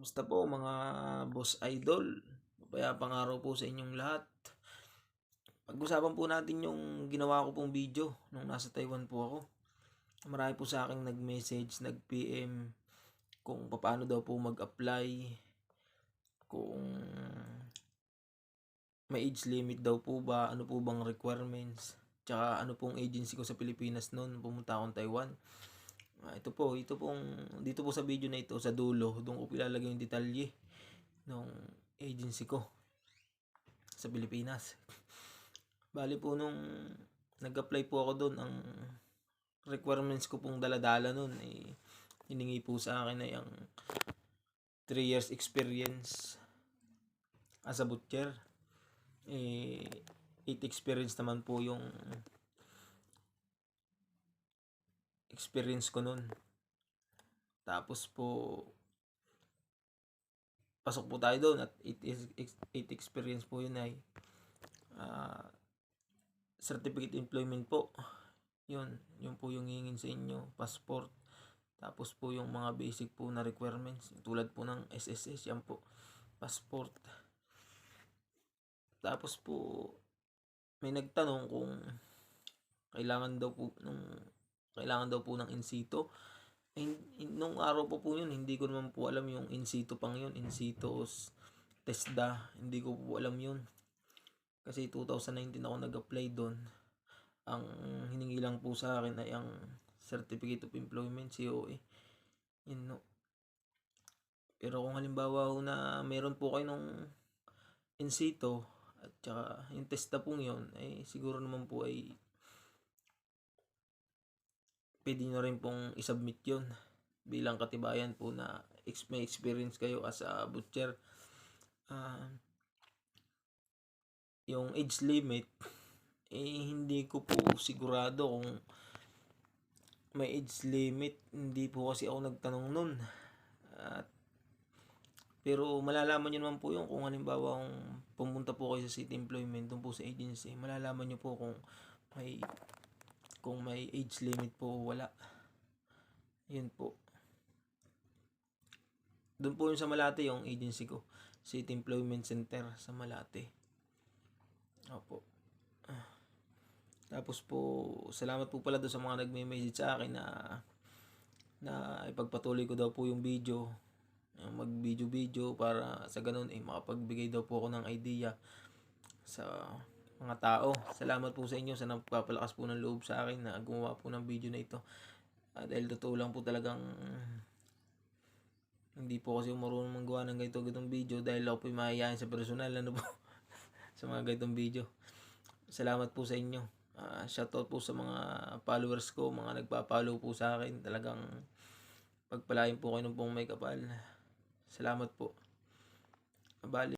Kumusta po mga boss idol? Mapayapang araw po sa inyong lahat. Pag-usapan po natin yung ginawa ko pong video nung nasa Taiwan po ako. Marami po sa akin nag-message, nag-PM kung paano daw po mag-apply, kung may age limit daw po ba, ano po bang requirements, tsaka ano pong agency ko sa Pilipinas noon pumunta akong Taiwan. Dito po sa video na ito, sa dulo, doon ko ilalagay yung detalye ng agency ko sa Pilipinas. Bali po nung nag-apply po ako doon, ang requirements ko pong daladala noon hiningi po sa akin na yung 3 years experience as a butcher. 8 experience naman po yung experience ko noon. Tapos po pasok po tayo doon at 8 experience po yun ay certificate employment po. Yun po yung hingin sa inyo, passport. Tapos po yung mga basic po na requirements, tulad po ng SSS, yan po, passport. Tapos po may nagtanong kung kailangan daw po ng in situ. Nung araw po yun, hindi ko naman po alam yung in situ pang yun, in situ TESDA, hindi ko po alam yun. Kasi 2019 ako nag-apply doon. Ang hiningi lang po sa akin ay ang Certificate of Employment, COE. Yun, no. Pero kung halimbawa na meron po kayo nung in situ at saka yung TESDA pong yun, siguro naman po ay pwede nyo rin pong isubmit yun bilang katibayan po na may experience kayo as a butcher. Yung age limit, hindi ko po sigurado kung may age limit. Hindi po kasi ako nagtanong nun. Pero malalaman nyo naman po yun kung halimbawa kung pumunta po kayo sa city employment, doon po sa agency, malalaman nyo po kung may age limit po o wala. Yun po. Doon po yung sa Malate, yung agency ko, City Employment Center sa Malate. Opo. Tapos po, salamat po pala doon sa mga nagme-message sa akin na ipagpatuloy ko daw po yung video, mag-video para sa ganun makapagbigay daw po ako ng idea sa mga tao. Salamat po sa inyo sa nagpapalakas po ng loob sa akin na gumawa po ng video na ito. Dahil totoo lang po talagang hindi po kasi marunong magawa ng ganitong video dahil ako po mahihayin sa personal po sa mga ganitong video. Salamat po sa inyo. Shoutout po sa mga followers ko, mga nagpa-follow po sa akin. Talagang pagpalain po kayo ng pong may kapal. Salamat po. Bali